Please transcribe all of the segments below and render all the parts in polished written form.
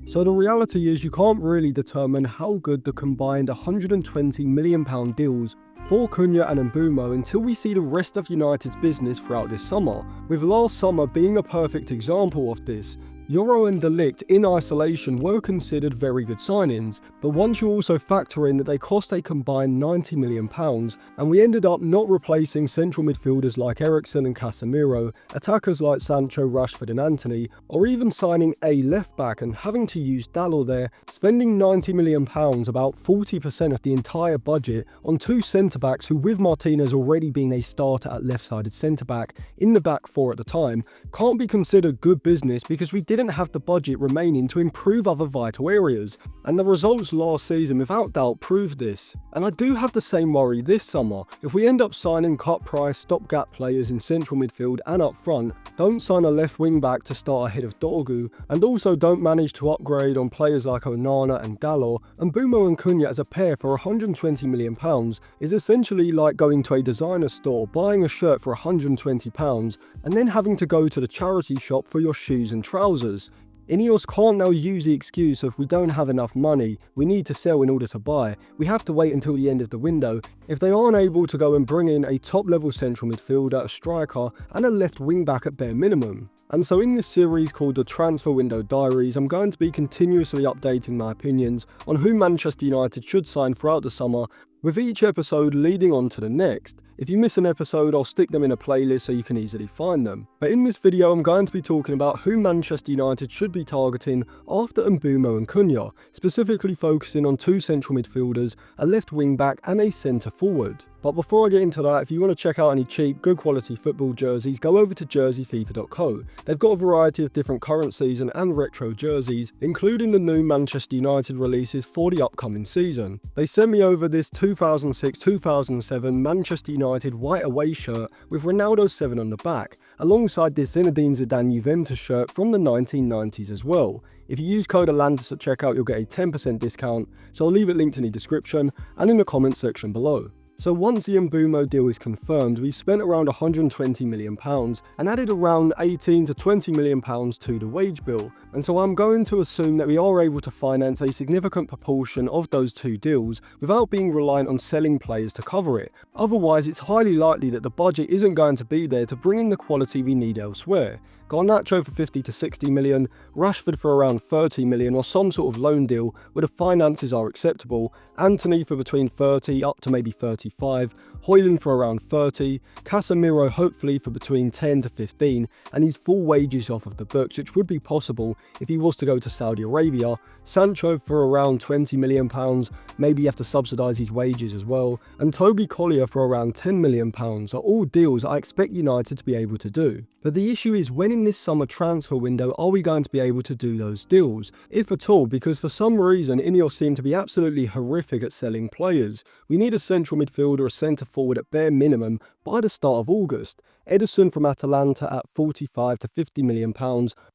So the reality is you can't really determine how good the combined £120 million deals for Cunha and Mbeumo until we see the rest of United's business throughout this summer, with last summer being a perfect example of this. Euro and De Ligt in isolation were considered very good signings, but once you also factor in that they cost a combined £90 million, and we ended up not replacing central midfielders like Eriksen and Casemiro, attackers like Sancho, Rashford and Antony, or even signing a left back and having to use Dalot there, spending £90 million, about 40% of the entire budget, on two centre-backs who, with Martinez already being a starter at left-sided centre-back in the back four at the time, can't be considered good business because we didn't have the budget remaining to improve other vital areas, and the results last season without doubt proved this. And I do have the same worry this summer. If we end up signing cut price stopgap players in central midfield and up front, don't sign a left wing back to start ahead of Dorgu, and also don't manage to upgrade on players like Onana and Dalot, and Mbeumo and Cunha as a pair for £120 million is essentially like going to a designer store, buying a shirt for £120 and then having to go to the charity shop for your shoes and trousers. Ineos can't now use the excuse of we don't have enough money, we need to sell in order to buy, we have to wait until the end of the window, if they aren't able to go and bring in a top level central midfielder, a striker and a left wing back at bare minimum. And so in this series called the Transfer Window Diaries, I'm going to be continuously updating my opinions on who Manchester United should sign throughout the summer, with each episode leading on to the next. If you miss an episode, I'll stick them in a playlist so you can easily find them. But in this video, I'm going to be talking about who Manchester United should be targeting after Mbeumo and Cunha, specifically focusing on two central midfielders, a left wing back and a centre forward. But before I get into that, if you want to check out any cheap, good quality football jerseys, go over to jerseyfifa.co. They've got a variety of different current season and retro jerseys, including the new Manchester United releases for the upcoming season. They sent me over this 2006-2007 Manchester United white away shirt with Ronaldo 7 on the back, alongside this Zinedine Zidane Juventus shirt from the 1990s as well. If you use code Atlantis at checkout, you'll get a 10% discount, so I'll leave it linked in the description and in the comments section below. So once the Mbeumo deal is confirmed, we've spent around £120 million and added around £18 to £20 million to the wage bill, and so I'm going to assume that we are able to finance a significant proportion of those two deals without being reliant on selling players to cover it. Otherwise, it's highly likely that the budget isn't going to be there to bring in the quality we need elsewhere. Garnacho for 50 to 60 million, Rashford for around 30 million or some sort of loan deal where the finances are acceptable, Antony for between 30 up to maybe 35, Højlund for around 30, Casemiro hopefully for between 10 to 15, and his full wages off of the books, which would be possible if he was to go to Saudi Arabia, Sancho for around £20 million, maybe you have to subsidise his wages as well, and Toby Collier for around £10 million are all deals I expect United to be able to do. But the issue is, when in this summer transfer window are we going to be able to do those deals, if at all, because for some reason Ineos seem to be absolutely horrific at selling players. We need a central midfielder, a centre forward at bare minimum by the start of August. Ederson from Atalanta at £45 to £50 million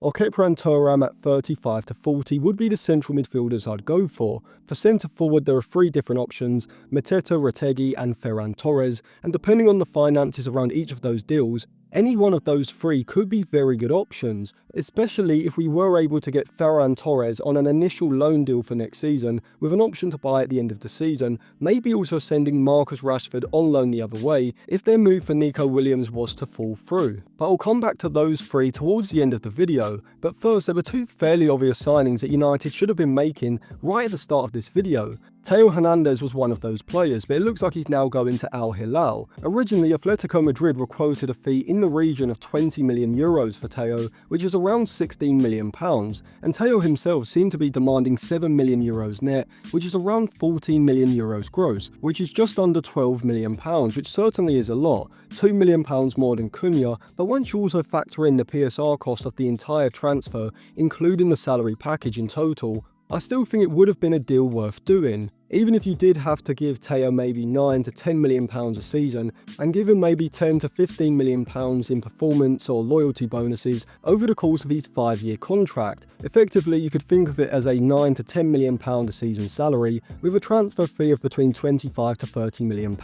or Kepran Thuram at 35 to 40 would be the central midfielders I'd go for. For centre forward there are three different options, Mateta, Retegui and Ferran Torres, and depending on the finances around each of those deals, any one of those three could be very good options, especially if we were able to get Ferran Torres on an initial loan deal for next season with an option to buy at the end of the season, maybe also sending Marcus Rashford on loan the other way if their move for Nico Williams was to fall through. But I'll come back to those three towards the end of the video, but first there were two fairly obvious signings that United should have been making right at the start of this video. Theo Hernandez was one of those players, but it looks like he's now going to Al Hilal. Originally, Atletico Madrid were quoted a fee in the region of €20 million for Theo, which is around £16 million, and Theo himself seemed to be demanding €7 million net, which is around €14 million gross, which is just under £12 million, which certainly is a lot, £2 million more than Cunha, but once you also factor in the PSR cost of the entire transfer, including the salary package in total, I still think it would have been a deal worth doing. Even if you did have to give Theo maybe £9 to £10 million a season, and give him maybe £10 to £15 million in performance or loyalty bonuses over the course of his 5-year contract, effectively you could think of it as a £9 to £10 million a season salary with a transfer fee of between £25 to £30 million,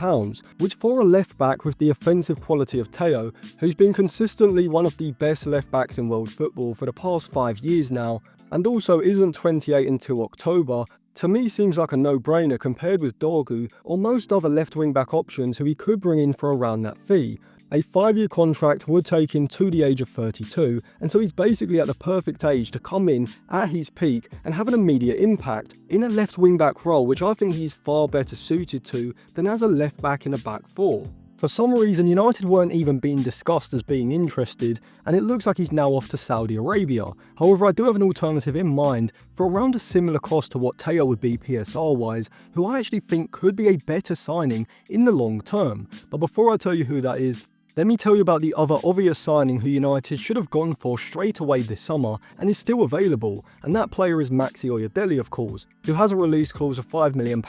which for a left back with the offensive quality of Theo, who's been consistently one of the best left backs in world football for the past 5 years now, and also isn't 28 until October, to me seems like a no-brainer compared with Dorgu or most other left wing-back options who he could bring in for around that fee. A 5-year contract would take him to the age of 32, and so he's basically at the perfect age to come in at his peak and have an immediate impact in a left wing-back role, which I think he's far better suited to than as a left-back in a back four. For some reason, United weren't even being discussed as being interested, and it looks like he's now off to Saudi Arabia. However, I do have an alternative in mind for around a similar cost to what Teo would be PSR-wise, who I actually think could be a better signing in the long term. But before I tell you who that is, let me tell you about the other obvious signing who United should have gone for straight away this summer and is still available, and that player is Maxi Oyedele, of course, who has a release clause of £5 million,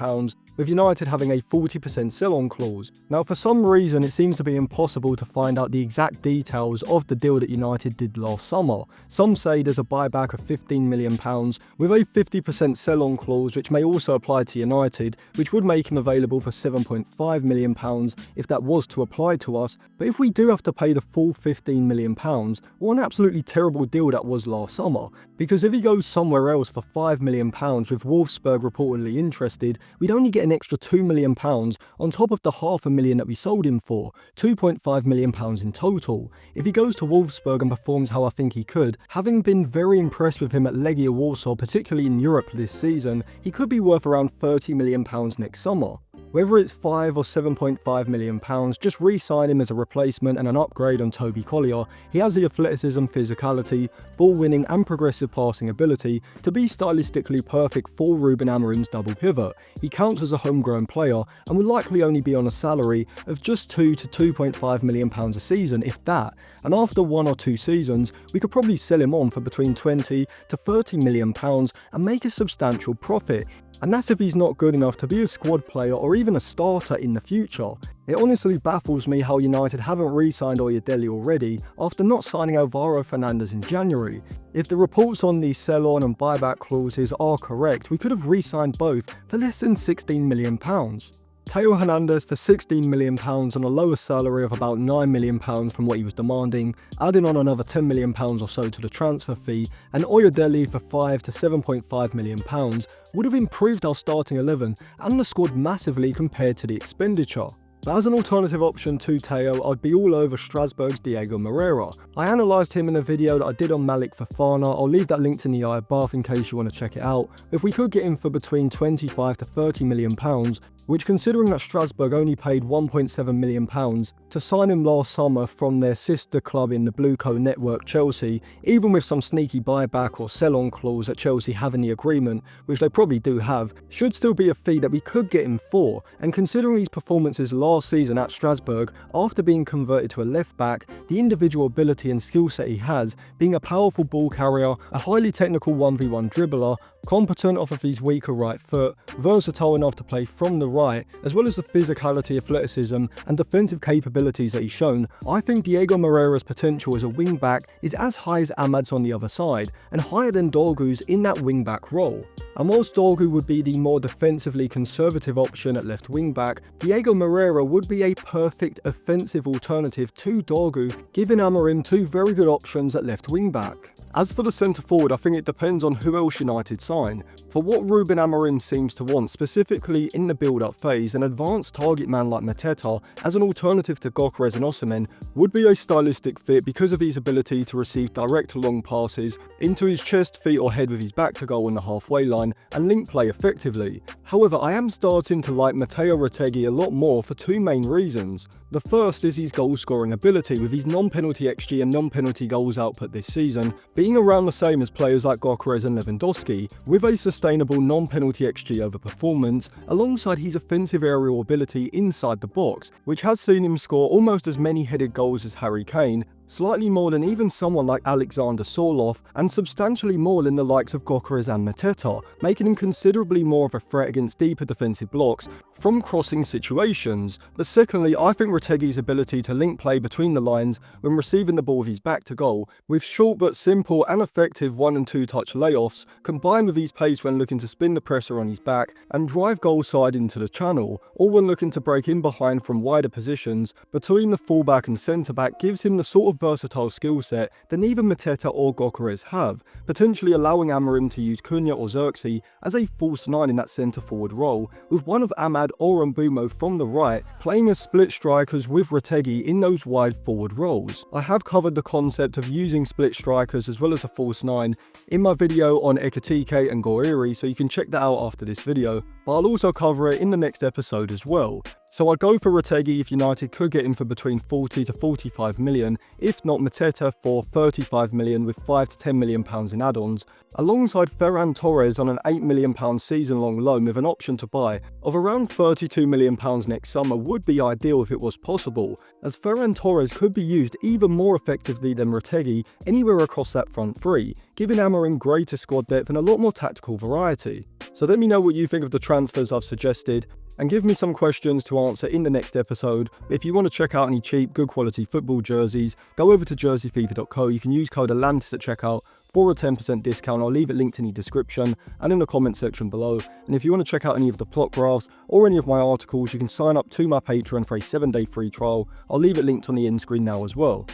with United having a 40% sell-on clause. Now, for some reason, it seems to be impossible to find out the exact details of the deal that United did last summer. Some say there's a buyback of £15 million with a 50% sell-on clause, which may also apply to United, which would make him available for £7.5 million if that was to apply to us. But if we do have to pay the full £15 million, what an absolutely terrible deal that was last summer. Because if he goes somewhere else for £5 million with Wolfsburg reportedly interested, we'd only get an extra £2 million on top of the £500,000 that we sold him for, £2.5 million in total. If he goes to Wolfsburg and performs how I think he could, having been very impressed with him at Legia Warsaw, particularly in Europe this season, he could be worth around £30 million next summer. Whether it's £5 or £7.5 million, just re-sign him as a replacement and an upgrade on Toby Collier. He has the athleticism, physicality, ball winning and progressive passing ability to be stylistically perfect for Ruben Amorim's double pivot. He counts as a homegrown player and will likely only be on a salary of just £2 to £2.5 million a season, if that. And after 1 or 2 seasons, we could probably sell him on for between £20 to £30 million and make a substantial profit. And that's if he's not good enough to be a squad player or even a starter in the future. It honestly baffles me how United haven't re-signed Oyedele already after not signing Alvaro Fernandez in January. If the reports on these sell-on and buyback clauses are correct, we could have re-signed both for less than £16 million. Teo Hernandez for £16 million on a lower salary of about £9 million from what he was demanding, adding on another £10 million or so to the transfer fee, and Oyedele for £5 to £7.5 million would have improved our starting 11 and the squad massively compared to the expenditure. But as an alternative option to Teo, I'd be all over Strasbourg's Diego Moreira. I analysed him in a video that I did on Malik Fofana. I'll leave that linked in the eye above in case you want to check it out. If we could get him for between £25 to £30 million, which, considering that Strasbourg only paid £1.7 million to sign him last summer from their sister club in the Blueco network, Chelsea, even with some sneaky buyback or sell-on clause that Chelsea have in the agreement, which they probably do have, should still be a fee that we could get him for. And considering his performances last season at Strasbourg, after being converted to a left-back, the individual ability and skill set he has, being a powerful ball carrier, a highly technical 1v1 dribbler, competent off of his weaker right foot, versatile enough to play from the right, as well as the physicality, athleticism and defensive capabilities that he's shown, I think Diego Moreira's potential as a wing-back is as high as Ahmad's on the other side, and higher than Dorgu's in that wing-back role. And whilst Dorgu would be the more defensively conservative option at left wing-back, Diego Moreira would be a perfect offensive alternative to Dorgu, giving Amorim 2 very good options at left wing-back. As for the centre-forward, I think it depends on who else United sign. For what Ruben Amorim seems to want, specifically in the build-up phase, an advanced target man like Mateta as an alternative to Gyökeres and Osimhen would be a stylistic fit because of his ability to receive direct long passes into his chest, feet or head with his back to goal on the halfway line and link play effectively. However, I am starting to like Matteo Retegui a lot more for 2 main reasons. The first is his goal-scoring ability, with his non-penalty XG and non-penalty goals output this season being around the same as players like Gyökeres and Lewandowski, with a sustainable non-penalty XG over performance, alongside his offensive aerial ability inside the box, which has seen him score almost as many headed goals as Harry Kane, slightly more than even someone like Alexander Sorloth, and substantially more than the likes of Gyökeres and Mateta, making him considerably more of a threat against deeper defensive blocks from crossing situations. But secondly, I think Retegui's ability to link play between the lines when receiving the ball with his back to goal, with short but simple and effective 1 and 2 touch layoffs, combined with his pace when looking to spin the presser on his back and drive goal side into the channel, or when looking to break in behind from wider positions between the fullback and centre back, gives him the sort of versatile skill set than neither Mateta or Gyökeres have, potentially allowing Amorim to use Cunha or Xerxes as a false 9 in that centre forward role, with one of Ahmad or Mbeumo from the right playing as split strikers with Retegui in those wide forward roles. I have covered the concept of using split strikers as well as a false 9 in my video on Ekitike and Goriri, so you can check that out after this video, but I'll also cover it in the next episode as well. So I'd go for Retegui if United could get him for between 40 to 45 million, if not Mateta for 35 million with 5 to 10 million pounds in add-ons, alongside Ferran Torres on an 8 million pound season-long loan with an option to buy of around 32 million pounds next summer would be ideal if it was possible, as Ferran Torres could be used even more effectively than Retegui anywhere across that front three, giving Amorim greater squad depth and a lot more tactical variety. So let me know what you think of the transfers I've suggested, and give me some questions to answer in the next episode. If you want to check out any cheap, good quality football jerseys, go over to jerseyfever.co. You can use code Atlantis at checkout for a 10% discount. I'll leave it linked in the description and in the comment section below. And if you want to check out any of the plot graphs or any of my articles, you can sign up to my Patreon for a 7-day free trial. I'll leave it linked on the end screen now as well.